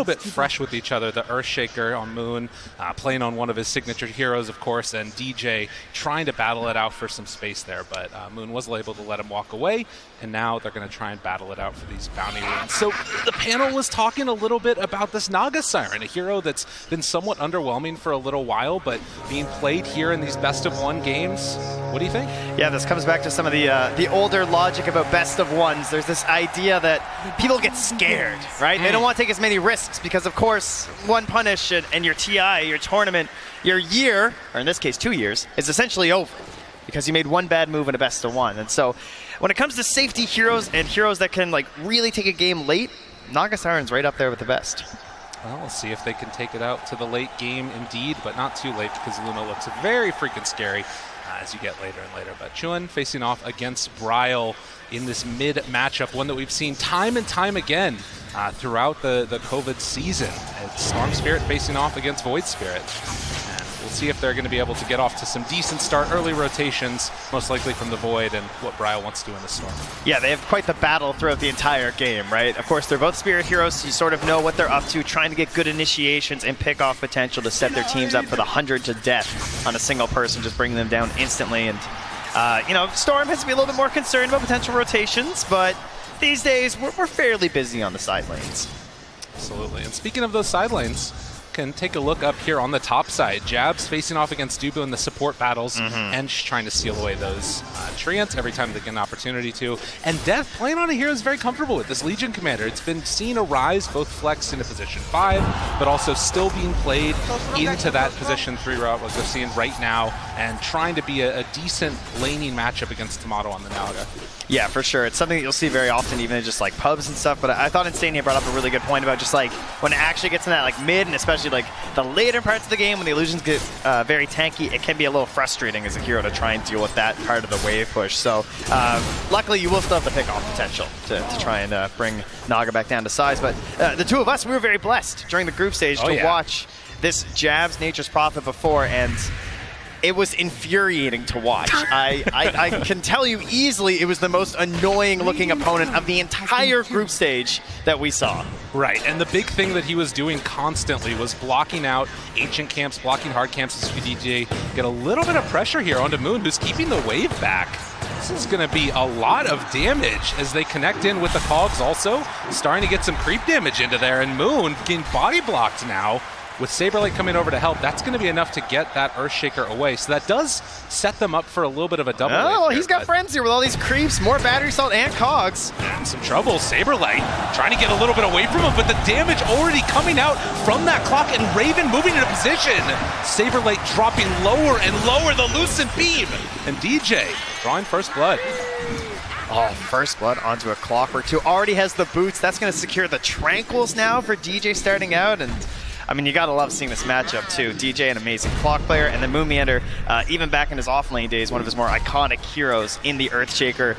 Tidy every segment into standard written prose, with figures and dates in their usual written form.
little bit fresh with each other. The Earthshaker on Moon, playing on one of his signature heroes, of course, and DJ trying to battle it out for some space there, but Moon wasn't able to let him walk away, and now they're going to try and battle it out for these bounty runes. So the panel was talking a little bit about this Naga Siren, a hero that's been somewhat underwhelming for a little while, but being played here in these best-of-1 games. What do you think? Yeah, this comes back to some of the older logic about best-of-1s. There's this idea that people get scared, right? They don't want to take as many risks because, of course, one punish and your TI, your tournament, your year, or in this case 2 years, is essentially over because you made one bad move in a best-of-1. And so when it comes to safety heroes and heroes that can like really take a game late, Naga Siren's right up there with the best. Well, we'll see if they can take it out to the late game indeed, but not too late because Luna looks very freaking scary as you get later and later. But Chuan facing off against Bryle in this mid matchup, one that we've seen time and time again throughout the COVID season. It's Storm Spirit facing off against Void Spirit. And we'll see if they're going to be able to get off to some decent start, early rotations, most likely from the Void, and what Bryle wants to do in the Storm. Yeah, they have quite the battle throughout the entire game, right? Of course, they're both Spirit heroes, so you sort of know what they're up to, trying to get good initiations and pick off potential to set their teams up for the 100 to death on a single person, just bringing them down instantly. And you know, Storm has to be a little bit more concerned about potential rotations, but these days we're fairly busy on the side lanes. Absolutely. And speaking of those side lanes, can take a look up here on the top side. Jabs facing off against Dubu in the support battles, and trying to seal away those treants every time they get an opportunity to. And Death playing on a hero is very comfortable with this Legion Commander. It's been seen a rise, both flexed into position 5, but also still being played into that position 3 route like we're seeing right now, and trying to be a decent laning matchup against Tomato on the Naga. Yeah, for sure. It's something that you'll see very often, even in just like pubs and stuff. But I thought Instania brought up a really good point about just like when it actually gets in that like mid, and especially like the later parts of the game when the illusions get very tanky, it can be a little frustrating as a hero to try and deal with that part of the wave push. So luckily you will still have the pick-off potential to try and bring Naga back down to size. But the two of us, we were very blessed during the group stage to watch this Jabs Nature's Prophet before, and it was infuriating to watch. I can tell you easily it was the most annoying looking opponent of the entire group stage that we saw. Right, and the big thing that he was doing constantly was blocking out ancient camps, blocking hard camps as DJ get a little bit of pressure here onto Moon, who's keeping the wave back. This is going to be a lot of damage as they connect in with the cogs also, starting to get some creep damage into there, and Moon getting body blocked now. With Saberlight coming over to help, that's going to be enough to get that Earthshaker away. So that does set them up for a little bit of a double. Oh, well, he's got friends here with all these creeps, more battery salt and cogs. And some trouble. Saberlight trying to get a little bit away from him, but the damage already coming out from that clock, and Raven moving into position. Saberlight dropping lower and lower, the Lucent Beam. And DJ drawing first blood. Oh, first blood onto a Clockwork 2. Already has the boots. That's going to secure the Tranquils now for DJ starting out. And I mean, you gotta love seeing this matchup too. DJ, an amazing clock player, and then Moon Meander, even back in his off-lane days, one of his more iconic heroes in the Earthshaker.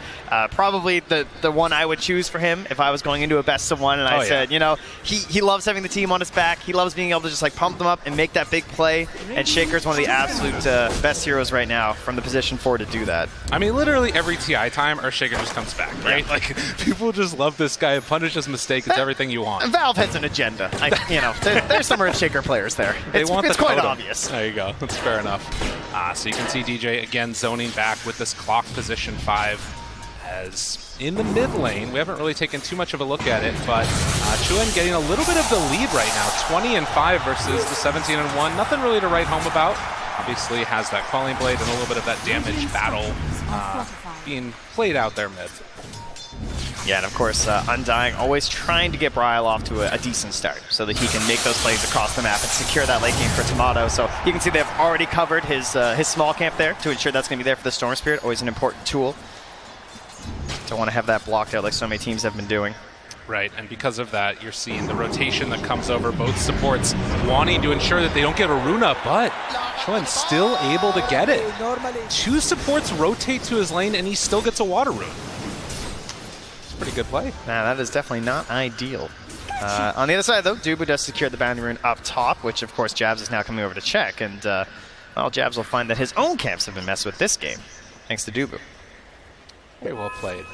Probably the one I would choose for him if I was going into a best-of-1, and I said, you know, he loves having the team on his back. He loves being able to just like pump them up and make that big play, and Shaker's one of the absolute best heroes right now from the position 4 to do that. I mean, literally every TI time, Earthshaker just comes back, right? Yeah. Like, people just love this guy, punish his mistake, it's everything you want. Valve has an agenda. You know, there's some Earthshaker players there. It's quite obvious. There you go. That's fair enough. So you can see DJ again zoning back with this clock position 5. As in the mid lane, we haven't really taken too much of a look at it, but Chuan getting a little bit of the lead right now. 20-5 versus the 17-1. Nothing really to write home about. Obviously has that Quelling Blade and a little bit of that damage battle being played out there mid. Yeah, and of course, Undying always trying to get Bryle off to a decent start so that he can make those plays across the map and secure that late game for Tomato. So you can see they've already covered his small camp there to ensure that's going to be there for the Storm Spirit. Always an important tool. Don't want to have that blocked out like so many teams have been doing. Right, and because of that, you're seeing the rotation that comes over, both supports wanting to ensure that they don't get a rune up, but Chuan's still able to get it. 2 supports rotate to his lane, and he still gets a water rune. Pretty good play. Nah, that is definitely not ideal. On the other side, though, Dubu does secure the bounty rune up top, which, of course, Jabs is now coming over to check. And, well, Jabs will find that his own camps have been messed with this game, thanks to Dubu. Very well played.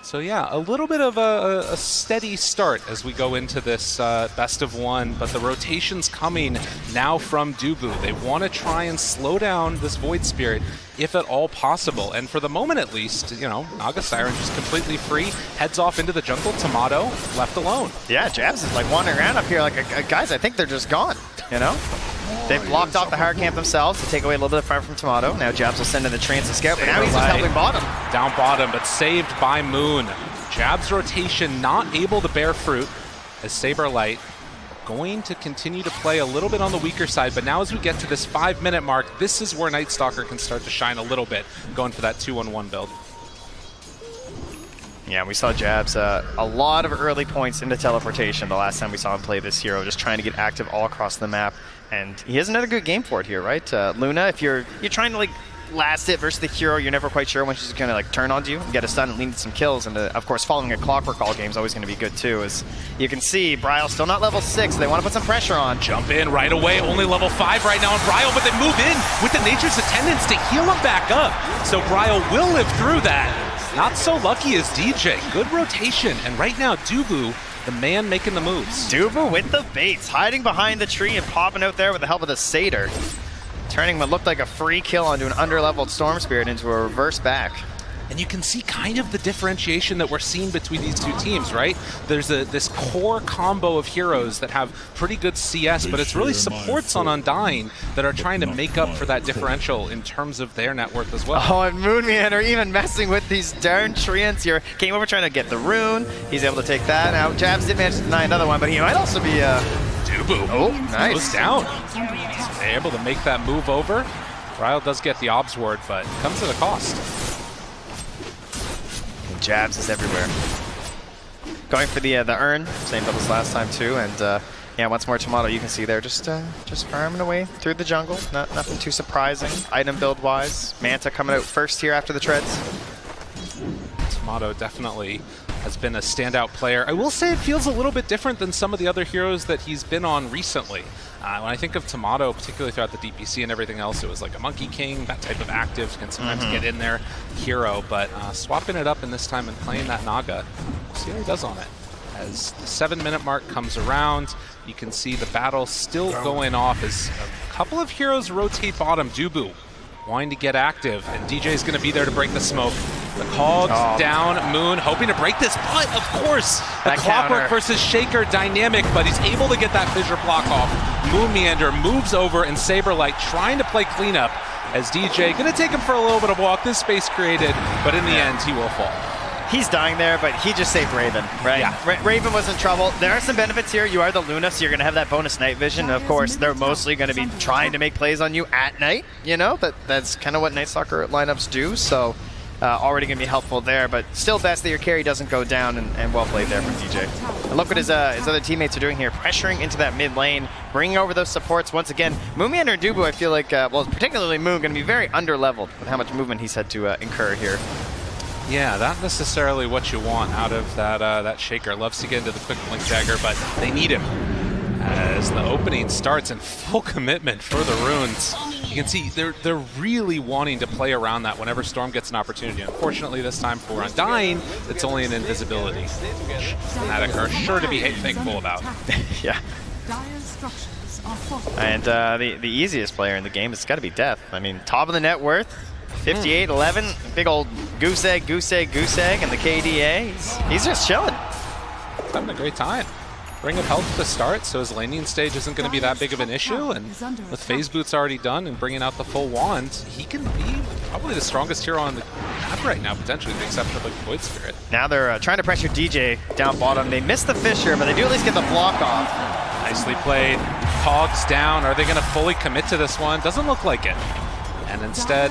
So yeah, a little bit of a steady start as we go into this best of one, but the rotation's coming now from Dubu. They want to try and slow down this Void Spirit if at all possible. And for the moment at least, you know, Naga Siren just completely free, heads off into the jungle, Tomato left alone. Yeah, Jabs is like wandering around up here like, guys, I think they're just gone, you know? They've blocked off the hard camp themselves to take away a little bit of fire from Tomato. Now Jabs will send in the Trance to scout, but now he's just helping bottom. Down bottom, but saved by Moon. Jabs rotation not able to bear fruit as Saberlight going to continue to play a little bit on the weaker side, but now as we get to this 5-minute mark, this is where Night Stalker can start to shine a little bit, going for that 2-1-1 build. Yeah, we saw Jabs a lot of early points into teleportation the last time we saw him play this hero, just trying to get active all across the map. And he has another good game for it here, right? Luna, if you're trying to like last it versus the hero, you're never quite sure when she's going to like turn onto you and get a stun and lead to some kills. And of course, following a clockwork all game is always going to be good too. As you can see, Bryle still not level 6. So they want to put some pressure on. Jump in right away, only level 5 right now on Bryle, but they move in with the Nature's Attendants to heal him back up. So Bryle will live through that. Not so lucky as DJ. Good rotation, and right now Dubu, the man making the moves. Dubu with the baits, hiding behind the tree and popping out there with the help of the Satyr. Turning what looked like a free kill onto an underleveled Storm Spirit into a reverse back. And you can see kind of the differentiation that we're seeing between these two teams, right? There's this core combo of heroes that have pretty good CS, but it's really supports on Undying that are trying to make up for that differential in terms of their net worth as well. Oh, and Moonman are even messing with these darn treants here. Came over trying to get the rune. He's able to take that. Now, Jabs did manage to deny another one, but he might also be Dubu. Oh, nice. Goes down. They're able to make that move over. Ryle does get the obs ward, but it comes at a cost. Jabs is everywhere. Going for the urn, same doubles last time too, and yeah, once more Tomato, you can see there just farming away through the jungle. Nothing too surprising, item build wise. Manta coming out first here after the treads. Tomato definitely has been a standout player. I will say it feels a little bit different than some of the other heroes that he's been on recently. When I think of Tomato, particularly throughout the DPC and everything else, it was like a Monkey King, that type of active can sometimes get in there, hero, but swapping it up in this time and playing that Naga, we'll see how he does on it. As the 7-minute mark comes around, you can see the battle still going off as a couple of heroes rotate bottom. Dubu wanting to get active, and DJ's going to be there to break the smoke. The Cogs down, Moon hoping to break this, but of course, the Clockwork versus Shaker dynamic, but he's able to get that fissure block off. Moon Meander moves over, and Saberlight trying to play cleanup as DJ going to take him for a little bit of walk. This space created, but in the end, he will fall. He's dying there, but he just saved Raven, right? Yeah. Raven was in trouble. There are some benefits here. You are the Luna, so you're going to have that bonus night vision. Of course, they're mostly going to be trying to make plays on you at night. You know, that's kind of what Night Stalker lineups do, so already going to be helpful there. But still best that your carry doesn't go down, and well played there from DJ. And look what his other teammates are doing here, pressuring into that mid lane, bringing over those supports once again. Moonman and Dubu, I feel like, well, particularly Moon, going to be very under-leveled with how much movement he's had to incur here. Yeah, not necessarily what you want out of that Shaker. Loves to get into the quick blink dagger, but they need him. As the opening starts in full commitment for the runes, you can see they're really wanting to play around that whenever Storm gets an opportunity. Unfortunately, this time for Undying, it's only an invisibility, which FNATIC are sure to be thankful about. Yeah. And the easiest player in the game has got to be Death. I mean, top of the net worth. 58-11, big old goose egg, and the KDA. He's just chilling. He's having a great time. Ring of Health to start, so his laning stage isn't going to be that big of an issue. And with Phase Boots already done and bringing out the full wand, he can be probably the strongest hero on the map right now, potentially, with the exception of like Void Spirit. Now they're trying to pressure DJ down bottom. They missed the Fissure, but they do at least get the block off. Nicely played. Cogs down. Are they going to fully commit to this one? Doesn't look like it. And instead,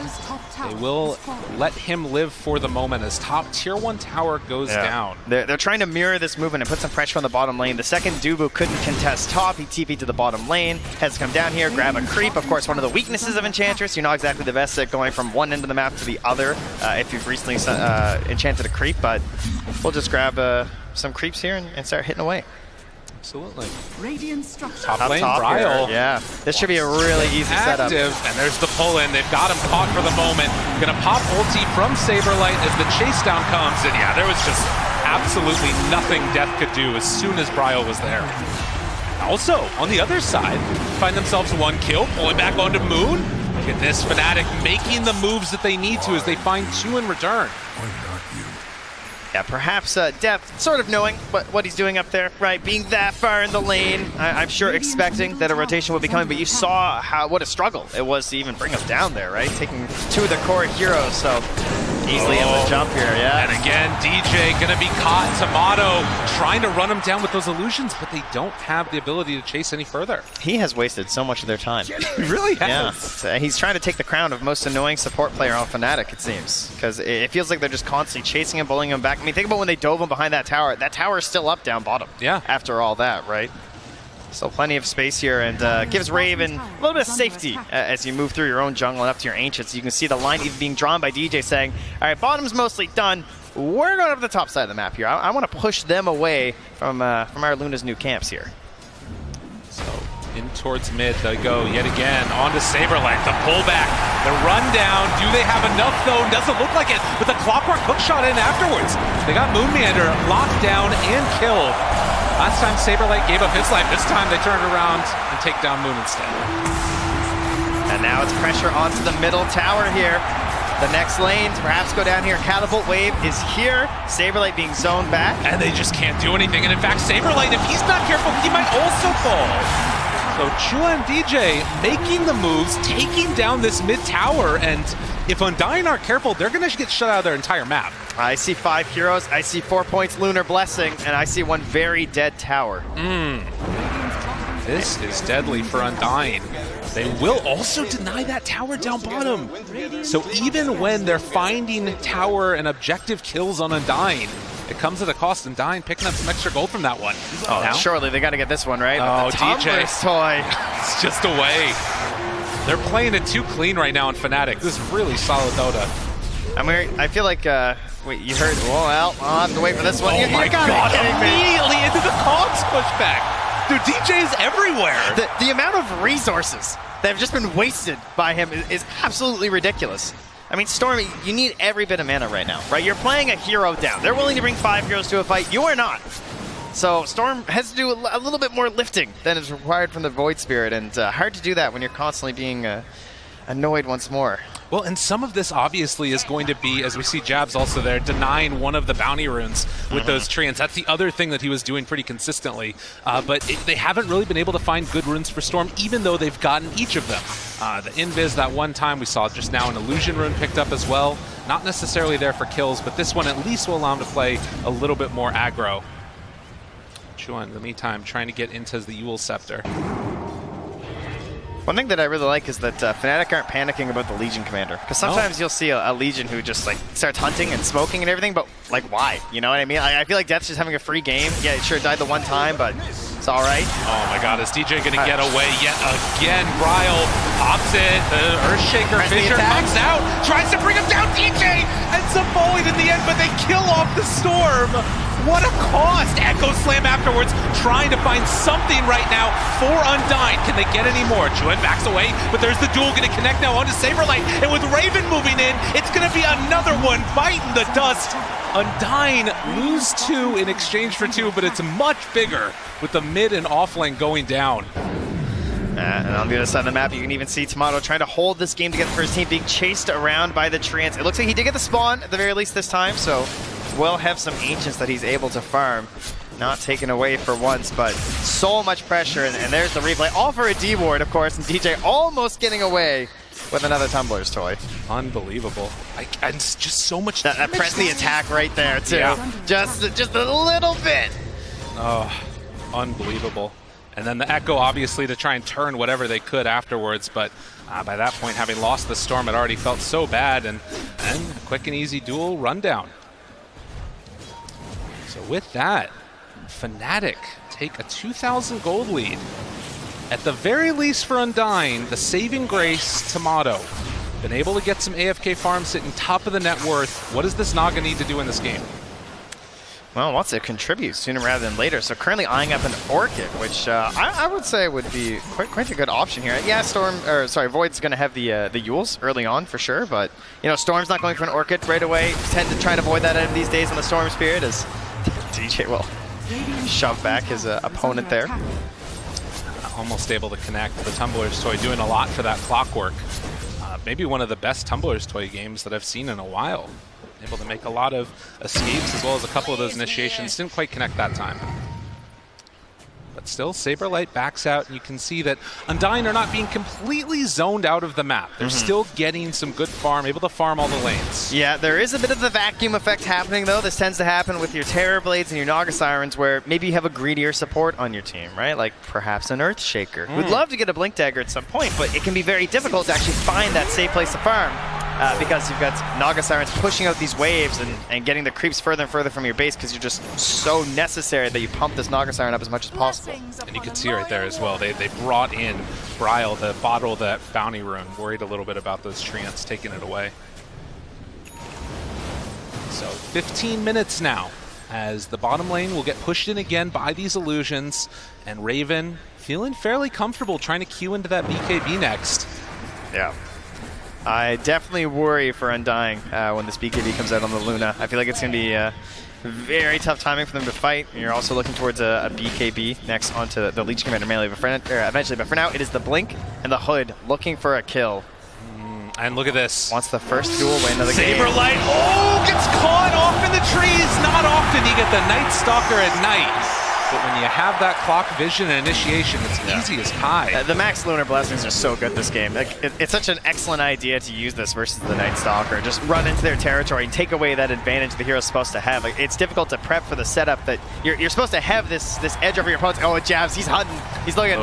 they will let him live for the moment as top tier 1 tower goes down. They're trying to mirror this movement and put some pressure on the bottom lane. The second Dubu couldn't contest top, he TP'd to the bottom lane. Has to come down here, grab a creep. Of course, one of the weaknesses of Enchantress, you're not exactly the best at going from one end of the map to the other if you've recently enchanted a creep, but we'll just grab some creeps here and start hitting away. Absolutely. Radiant structure. Top lane, top Bryle. here. Yeah, this should be a really easy setup. Active, and there's the pull-in. They've got him caught for the moment. Gonna pop ulti from Saberlight as the chase down comes, and yeah, there was just absolutely nothing Death could do as soon as Bryle was there. Also, on the other side, find themselves 1 kill, pulling back onto Moon. Look at this, FNATIC making the moves that they need to as they find 2 in return. Yeah, perhaps Death sort of knowing what he's doing up there, right? Being that far in the lane, I'm sure expecting that a rotation would be coming, but you saw what a struggle it was to even bring him down there, right? Taking 2 of the core heroes, so easily able to jump here, yeah. And again, DJ gonna be caught. Tomato trying to run him down with those illusions, but they don't have the ability to chase any further. He has wasted so much of their time. He really has. Yeah, he's trying to take the crown of most annoying support player on FNATIC, it seems, because it feels like they're just constantly chasing him, bullying him back. I mean, think about when they dove him behind that tower. That tower is still up down bottom. Yeah. After all that, right? So plenty of space here, and gives Raven a little bit of safety as you move through your own jungle and up to your Ancients. You can see the line even being drawn by DJ saying, all right, bottom's mostly done. We're going up the top side of the map here. I want to push them away from our Luna's new camps here. So in towards mid they go yet again. Onto Saberlight, the pullback, the rundown. Do they have enough though? Doesn't look like it, but the clockwork hook shot in afterwards. They got Moonmeander locked down and killed. Last time Saberlight gave up his life, this time they turned around and take down Moon instead. And now it's pressure onto the middle tower here. The next lane to perhaps go down here. Catapult Wave is here. Saberlight being zoned back. And they just can't do anything. And in fact, Saberlight, if he's not careful, he might also fall. So Chua and DJ making the moves, taking down this mid tower, and if Undying aren't careful, they're going to get shut out of their entire map. I see 5 heroes, I see 4 points Lunar Blessing, and I see 1 very dead tower. This is deadly for Undying. They will also deny that tower down bottom. So even when they're finding tower and objective kills on Undying, it comes at a cost. Undying picking up some extra gold from that one. Oh, surely they got to get this one, right? Oh, the DJ. toy. It's just away. They're playing it too clean right now in FNATIC. This is really solid Dota. I feel like, wait, you heard, well, I'll have to wait for this one. Oh my God, immediately into the Cogs pushback. Dude, DJ is everywhere. The amount of resources that have just been wasted by him is absolutely ridiculous. I mean, Stormy, you need every bit of mana right now, right? You're playing a hero down. They're willing to bring 5 heroes to a fight. You are not. So Storm has to do a little bit more lifting than is required from the Void Spirit, and hard to do that when you're constantly being annoyed once more. Well, and some of this obviously is going to be, as we see Jabs also there, denying one of the bounty runes with those treants. That's the other thing that he was doing pretty consistently. But they haven't really been able to find good runes for Storm, even though they've gotten each of them. The Invis that one time, we saw just now an Illusion rune picked up as well. Not necessarily there for kills, but this one at least will allow him to play a little bit more aggro. Chua, in the meantime, trying to get into the Yule Scepter. One thing that I really like is that FNATIC aren't panicking about the Legion commander. Because sometimes you'll see a Legion who just like starts hunting and smoking and everything, but like why? You know what I mean? I feel like Death's just having a free game. Yeah, it sure died the one time, but it's all right. Oh my God, is DJ gonna get away yet again? Bryle pops it, the Earthshaker Fissure comes out, tries to bring him down. DJ ends up falling in the end, but they kill off the Storm. What a cost! Echo Slam afterwards, trying to find something right now for Undying. Can they get any more? Juan backs away, but there's the duel going to connect now onto Saberlight, and with Raven moving in, it's going to be another one biting the dust. Undying lose 2 in exchange for 2, but it's much bigger with the mid and off lane going down. And on the other side of the map, you can even see Tomato trying to hold this game together for his team, being chased around by the treants. It looks like he did get the spawn at the very least this time, so will have some Ancients that he's able to farm. Not taken away for once, but so much pressure, and there's the replay. All for a D-ward, of course, and DJ almost getting away with another Tumbler's toy. Unbelievable. And just so much that press the attack right there, too. Yeah. Just a little bit. Oh, unbelievable. And then the Echo, obviously, to try and turn whatever they could afterwards, but by that point, having lost the Storm, it already felt so bad, and a quick and easy duel rundown. So with that, FNATIC take a 2,000 gold lead. At the very least for Undying, the saving grace, Tomato. Been able to get some AFK farm sitting top of the net worth. What does this Naga need to do in this game? Well, wants to contribute sooner rather than later. So currently eyeing up an Orchid, which I would say would be quite a good option here. Yeah, Void's going to have the Yules early on for sure, but you know, Storm's not going for an Orchid right away. Tend to try and avoid that these days on the Storm Spirit, as DJ will shove back his opponent there. Almost able to connect. The Tumbler's Toy doing a lot for that Clockwork. Maybe one of the best Tumbler's Toy games that I've seen in a while. Able to make a lot of escapes as well as a couple of those initiations. Didn't quite connect that time. But still, Saberlight backs out, and you can see that Undying are not being completely zoned out of the map. They're still getting some good farm, able to farm all the lanes. Yeah, there is a bit of the vacuum effect happening, though. This tends to happen with your Terror Blades and your Naga Sirens, where maybe you have a greedier support on your team, right? Like perhaps an Earthshaker. We'd love to get a Blink Dagger at some point, but it can be very difficult to actually find that safe place to farm. Because you've got Naga Sirens pushing out these waves and getting the creeps further and further from your base because you're just so necessary that you pump this Naga Siren up as much as possible. And you can see right there as well, they brought in Bryle to bottle that bounty rune, worried a little bit about those treants taking it away. So 15 minutes now as the bottom lane will get pushed in again by these illusions, and Raven feeling fairly comfortable trying to queue into that BKB next. Yeah. I definitely worry for Undying when this BKB comes out on the Luna. I feel like it's going to be very tough timing for them to fight. And you're also looking towards a BKB next onto the Leech Commander melee eventually. But for now, it is the Blink and the Hood looking for a kill. And look at this. Wants the first duel win of the game. Saberlight, gets caught off in the trees. Not often you get the Night Stalker at night. But when you have that clock vision and initiation, it's easy as pie. The Max Lunar Blessings are so good this game. Like, it's such an excellent idea to use this versus the Night Stalker. Just run into their territory and take away that advantage the hero's supposed to have. Like, it's difficult to prep for the setup that you're supposed to have this edge over your opponent. Oh, it jabs. He's hunting. He's looking.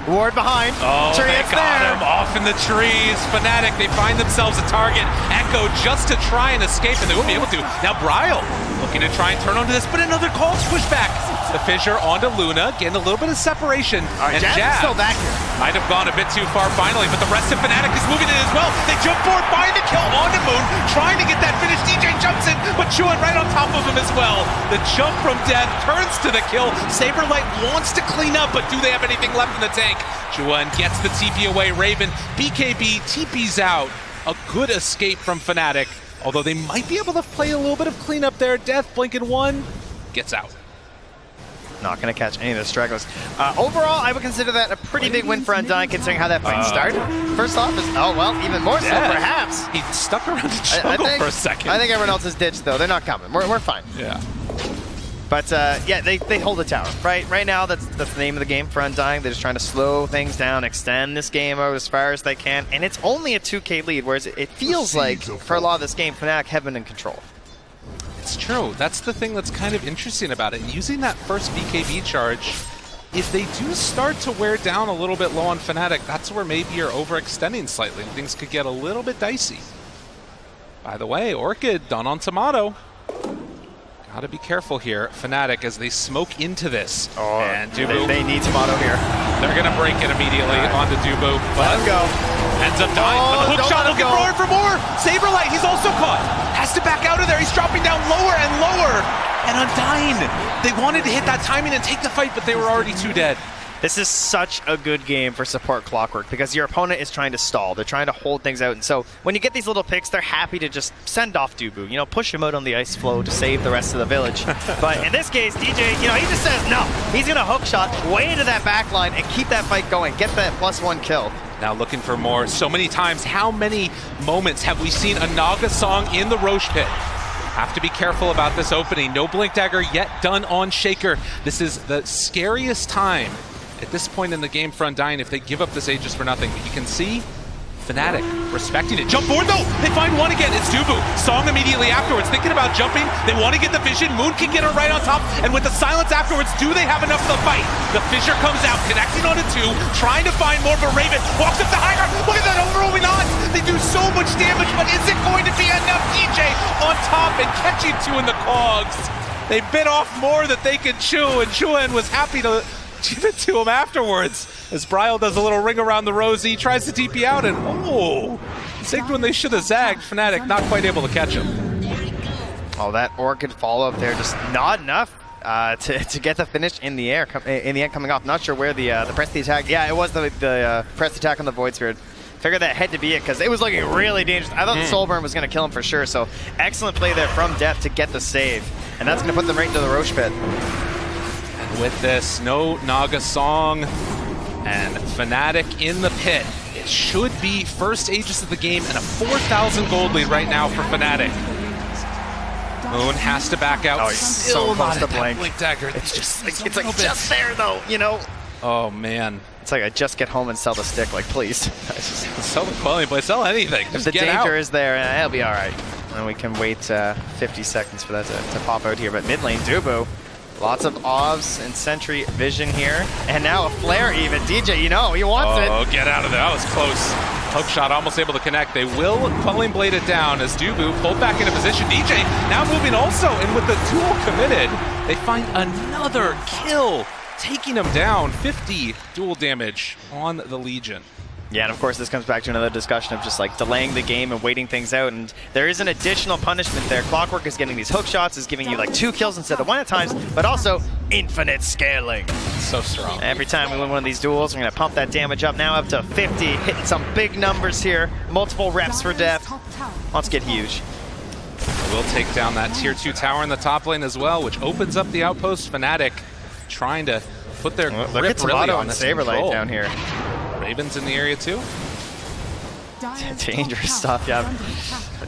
Ward behind. Oh, they got him off in the trees. FNATIC, they find themselves a target. Echo just to try and escape, and they won't be able to. Now Bryle looking to try and turn onto this, but another call's pushback. The Fissure onto Luna, getting a little bit of separation. And Jab still back here. Might have gone a bit too far finally, but the rest of FNATIC is moving in as well. They jump forward, find the kill onto Moon, trying to get that finish. DJ jumps in, but Chuan right on top of him as well. The jump from Death turns to the kill. Saberlight wants to clean up, but do they have anything left in the tank? Chuan gets the TP away. Raven, BKB, TP's out. A good escape from FNATIC, although they might be able to play a little bit of cleanup there. Death, blinking one, gets out. Not going to catch any of the stragglers. Overall, I would consider that a pretty big win for Undying, considering how that fight started. First off, even more so, perhaps. He stuck around the jungle for a second. I think everyone else is ditched, though. They're not coming. We're fine. Yeah. But, yeah, they hold the tower. Right now, that's the name of the game for Undying. They're just trying to slow things down, extend this game out as far as they can. And it's only a 2K lead, whereas it feels like, for a lot of this game, FNATIC have been in control. It's true. That's the thing that's kind of interesting about it. Using that first BKB charge, if they do start to wear down a little bit low on FNATIC, that's where maybe you're overextending slightly and things could get a little bit dicey. By the way, Orchid done on Tomato. Gotta be careful here, FNATIC, as they smoke into this. And Dubu, they need Tomato here. They're gonna break it immediately onto Dubu. Let him go. Ends up dying, but the hook shot will get roared for more. Saberlight, he's also caught. Has to back out of there. He's dropping down lower and lower. And Undying, they wanted to hit that timing and take the fight, but they were already too dead. This is such a good game for support Clockwork because your opponent is trying to stall. They're trying to hold things out. And so when you get these little picks, they're happy to just send off Dubu, push him out on the ice flow to save the rest of the village. But in this case, DJ, he just says no. He's going to hook shot way into that back line and keep that fight going. Get that +1 kill. Now looking for more. So many times, how many moments have we seen a Naga song in the Roche pit? Have to be careful about this opening. No Blink Dagger yet done on Shaker. This is the scariest time at this point in the game for Undying if they give up this Aegis for nothing. But you can see FNATIC respecting it. Jump forward though! They find one again. It's Dubu. Song immediately afterwards. Thinking about jumping. They want to get the vision. Moon can get her right on top. And with the silence afterwards, do they have enough for the fight? The Fissure comes out, connecting onto 2, trying to find more, but Raven walks up the high ground. Look at that overwhelming odds. They do so much damage, but is it going to be enough? DJ on top and catching 2 in the cogs. They bit off more that they could chew, and Chuan was happy to give it to him afterwards. As Bryle does a little ring around the rosy, tries to TP out, and zigged when they should have zagged. FNATIC not quite able to catch him. Oh, that Orchid follow-up there, just not enough to get the finish in the air, in the end coming off. Not sure where the press the attack. Yeah, it was the press attack on the Void Spirit. Figured that had to be it because it was looking really dangerous. I thought the Soul Burn was going to kill him for sure, so excellent play there from Deft to get the save. And that's going to put them right into the Roche pit. And with this, no Naga Song and FNATIC in the pit. It should be first Aegis of the game and a 4,000 gold lead right now for FNATIC. Moon has to back out. Oh, he's so close to Blink Dagger. It's like just there though, you know. Oh man. It's like I just get home and sell the stick, like please. Sell the Quelling Blade, sell anything. If the danger is there, it'll be all right. And we can wait 50 seconds for that to pop out here. But mid lane, Dubu, lots of OBS and Sentry Vision here. And now a Flare even. DJ, you know, he wants it. Oh, get out of there. That was close. Hook shot almost able to connect. They will Quelling Blade it down as Dubu pulled back into position. DJ now moving also, and with the duel committed, they find another kill, taking him down. 50 duel damage on the Legion. Yeah, and of course this comes back to another discussion of just like delaying the game and waiting things out, and there is an additional punishment there. Clockwork is getting these hook shots, is giving you like 2 kills instead of 1 at times, but also infinite scaling. So strong. Every time we win one of these duels, we're going to pump that damage up now up to 50, hitting some big numbers here. Multiple reps for Deft. Let's get huge. We'll take down that tier 2 tower in the top lane as well, which opens up the outpost. FNATIC trying to put their grip really on this control. Down here. Ravens in the area too. Dangerous stuff, yeah.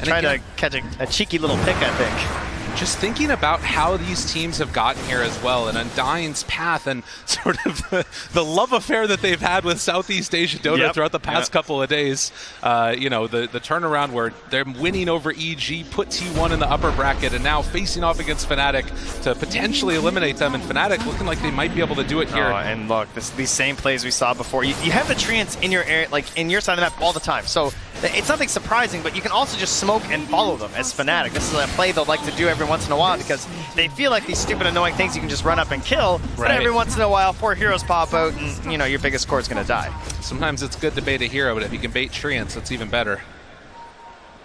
Trying to catch a cheeky little pick, I think. Just thinking about how these teams have gotten here as well, and Undying's path and sort of the love affair that they've had with Southeast Asia Dota throughout the past couple of days. You know, the turnaround where they're winning over EG, put T1 in the upper bracket, and now facing off against FNATIC to potentially eliminate them. And FNATIC looking like they might be able to do it here. Oh, and look, these same plays we saw before. You have the treants in your area, like in your side of the map all the time. So it's nothing surprising, but you can also just smoke and follow them as FNATIC. This is a play they'll like to do every once in a while because they feel like these stupid, annoying things you can just run up and kill. But every once in a while, 4 heroes pop out, and you know your biggest core is going to die. Sometimes it's good to bait a hero, but if you can bait treants, that's even better.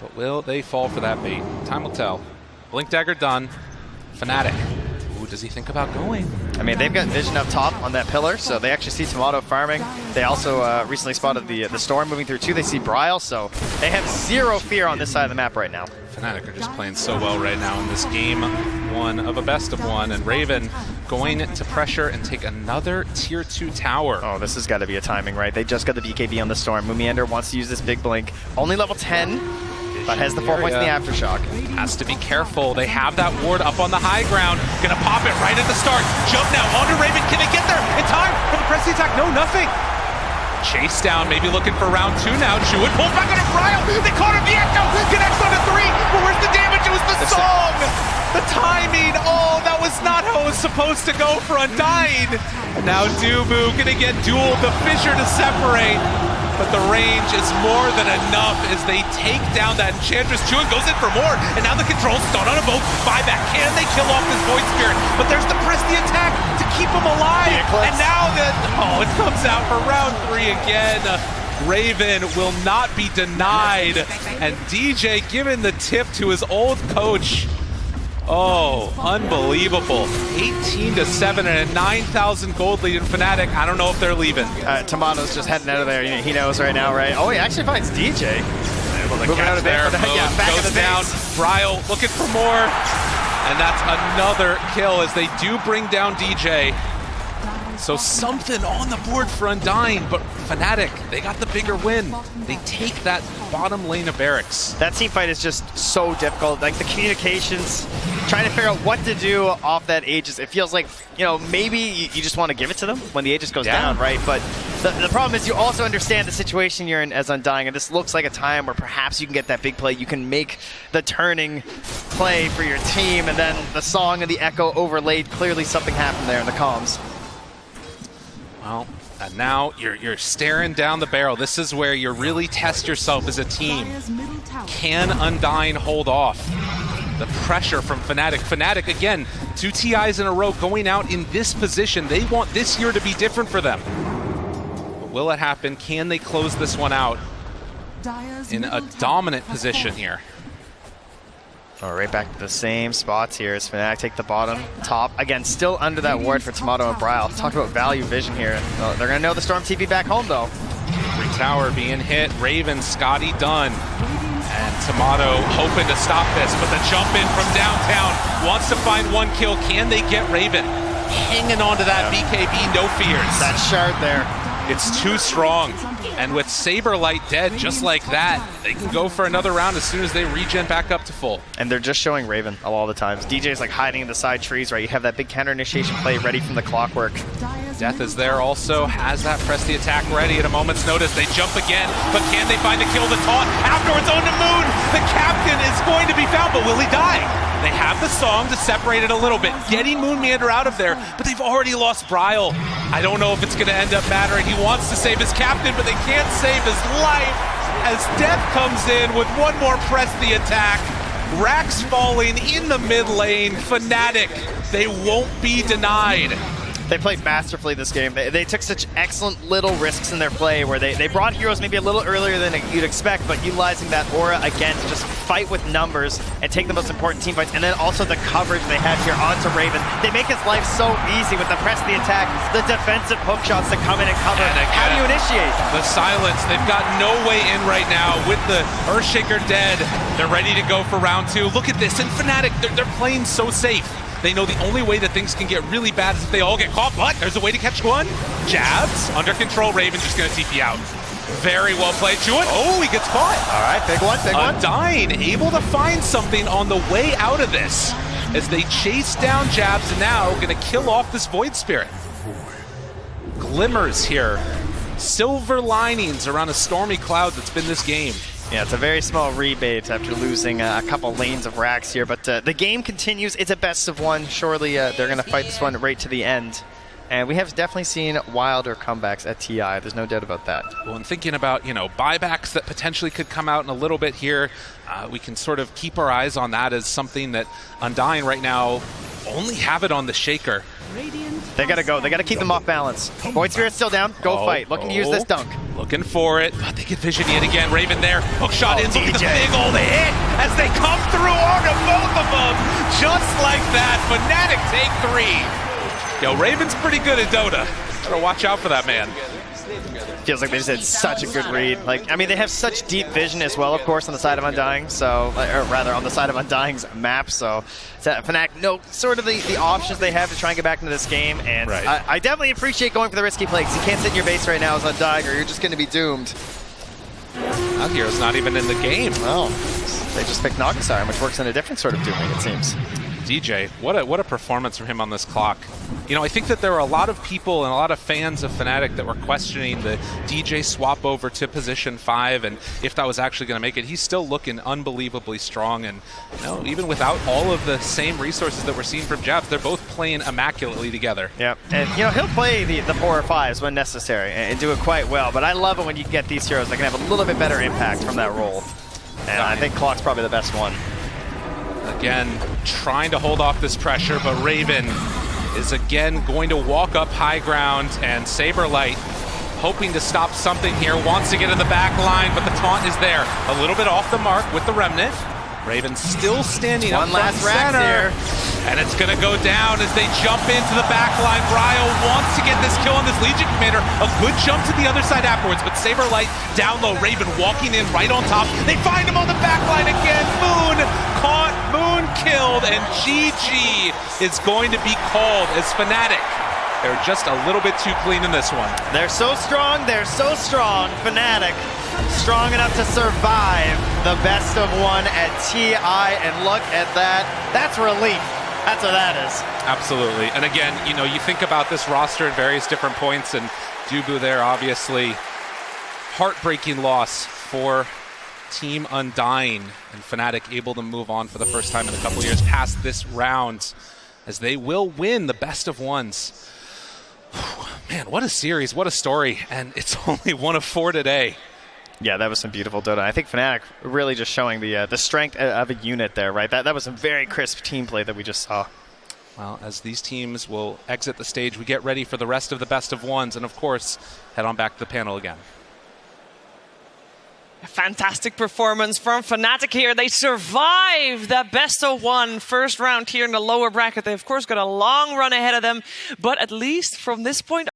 But will they fall for that bait? Time will tell. Blink Dagger done. FNATIC. Ooh, does he think about going? I mean, they've got Vision up top on that pillar, so they actually see Tomato farming. They also recently spotted the Storm moving through too. They see Bryle, so they have 0 fear on this side of the map right now. FNATIC are just playing so well right now in this game 1 of a best of 1, and Raven going to pressure and take another tier 2 tower. Oh, this has got to be a timing, right? They just got the BKB on the Storm. Mumiander wants to use this big blink. Only level 10, but has the 4 points in the Aftershock. Has to be careful. They have that ward up on the high ground. Gonna pop it right at the start. Jump now onto Raven. Can they get there in time for the press attack? No, nothing. Chase down, maybe looking for round 2 now. Jewett pulls back on a Bryle. They caught him. Vietto connects on a 3. But where's the damage? It was the song. The timing. Oh, that was not how it was supposed to go for Undying. Now Dubu gonna get dueled. The Fissure to separate. But the range is more than enough as they take down that Enchantress. Jewett goes in for more. And now the control's start on a boat. Buyback. Can they kill off this Void Spirit? But there's the press the attack to keep him alive. And now it comes out for round 3 again. Raven will not be denied. And DJ giving the tip to his old coach. Oh, unbelievable. 18-7 and a 9,000 gold lead in FNATIC. I don't know if they're leaving. Tomato's just heading out of there. He knows right now, right? Oh, he actually finds DJ. Able to catch there. Yeah, back goes down. Bryle looking for more. And that's another kill as they do bring down DJ. So something on the board for Undying, but FNATIC, they got the bigger win. They take that bottom lane of barracks. That team fight is just so difficult. Like the communications, trying to figure out what to do off that Aegis. It feels like, you know, maybe you just want to give it to them when the Aegis goes down, right? But the problem is you also understand the situation you're in as Undying, and this looks like a time where perhaps you can get that big play. You can make the turning play for your team, and then the song and the echo overlaid. Clearly something happened there in the comms. Well, and now you're staring down the barrel. This is where you really test yourself as a team. Can Undying hold off the pressure from FNATIC? FNATIC, again, 2 TIs in a row going out in this position. They want this year to be different for them. But will it happen? Can they close this one out in a dominant position here? Oh, right back to the same spots here as FNATIC take the bottom, top. Again, still under that ward for Tomato and Bryle. Talk about value vision here. They're going to know the Storm TP back home, though. Free tower being hit. Raven, Scotty done. And Tomato hoping to stop this, but the jump in from downtown wants to find 1 kill. Can they get Raven? Hanging on to that BKB, no fears. That shard there. It's too strong. And with Saberlight dead just like that, they can go for another round as soon as they regen back up to full. And they're just showing Raven a lot of the times. DJ's like hiding in the side trees, right? You have that big counter initiation play ready from the clockwork. Death is there also, has that press the attack ready at a moment's notice. They jump again, but can they find a kill? The taunt afterwards on the Moon. The captain is going to be found, but will he die? They have the song to separate it a little bit, getting Moon Meander out of there, but they've already lost Bryle. I don't know if it's going to end up mattering. He wants to save his captain, but they can't save his life as Death comes in with one more press the attack. Rax falling in the mid lane. FNATIC, they won't be denied. They played masterfully this game. They took such excellent little risks in their play where they brought heroes maybe a little earlier than you'd expect, but utilizing that aura again to just fight with numbers and take the most important team fights, and then also the coverage they have here onto Raven. They make his life so easy with the press the attack, the defensive hook shots to come in and cover. And again, how do you initiate? The silence. They've got no way in right now with the Earthshaker dead. They're ready to go for round 2. Look at this. And FNATIC, they're playing so safe. They know the only way that things can get really bad is if they all get caught, but there's a way to catch one. Jabs, under control, Raven just gonna TP out. Very well played, Jewett. Oh, he gets caught. All right, big one, big one. Undying, able to find something on the way out of this as they chase down Jabs and now gonna kill off this Void Spirit. Glimmers here. Silver linings around a stormy cloud that's been this game. Yeah, it's a very small rebate after losing a couple lanes of Rax here, but the game continues. It's a best of 1. Surely they're going to fight this one right to the end. And we have definitely seen wilder comebacks at TI. There's no doubt about that. Well, and thinking about, buybacks that potentially could come out in a little bit here, we can sort of keep our eyes on that as something that Undying right now only have it on the Shaker. They got to go. They got to keep them off balance. Void Spirit's still down. Go fight. Looking to use this dunk. Looking for it, but they get vision yet again. Raven there. Hook shot in. Look at the big old hit as they come through onto both of them. Just like that. FNATIC take 3. Yo, Raven's pretty good at Dota. Gotta watch out for that man. Feels like they just had such a good read. They have such deep vision as well, of course, on the side of Undying, or rather on the side of Undying's map, so FNATIC know sort of the options they have to try and get back into this game, and right. I definitely appreciate going for the risky play, because you can't sit in your base right now as Undying, or you're just going to be doomed. Out here is not even in the game. Well, they just picked Nagasar, which works in a different sort of dooming, it seems. DJ, what a performance from him on this clock. I think that there were a lot of people and a lot of fans of FNATIC that were questioning the DJ swap over to position 5 and if that was actually going to make it. He's still looking unbelievably strong, and even without all of the same resources that we're seeing from Jabs, they're both playing immaculately together. Yeah, and he'll play the 4 or 5s when necessary and do it quite well, but I love it when you get these heroes that can have a little bit better impact from that role. And I think Clock's probably the best one. Again, trying to hold off this pressure, but Raven is again going to walk up high ground, and Saberlight, hoping to stop something here, wants to get in the back line, but the taunt is there. A little bit off the mark with the Remnant. Raven still standing up one last Rax here. And it's going to go down as they jump into the back line. Bryle wants to get this kill on this Legion Commander. A good jump to the other side afterwards, but Saberlight down low. Raven walking in right on top. They find him on the back line again. Moon caught, Moon killed, and GG is going to be called as FNATIC. They're just a little bit too clean in this one. They're so strong, FNATIC. Strong enough to survive the best of 1 at TI, and look at that. That's relief. That's what that is. Absolutely. And again, you think about this roster at various different points, and Dubu there, obviously. Heartbreaking loss for Team Undying, and FNATIC able to move on for the first time in a couple years past this round, as they will win the best of 1s. Man, what a series, what a story, and it's only 1 of 4 today. Yeah, that was some beautiful Dota. I think FNATIC really just showing the strength of a unit there, right? That was a very crisp team play that we just saw. Well, as these teams will exit the stage, we get ready for the rest of the best of 1s, and of course, head on back to the panel again. Fantastic performance from FNATIC here. They survived that best-of-1 first round here in the lower bracket. They, of course, got a long run ahead of them, but at least from this point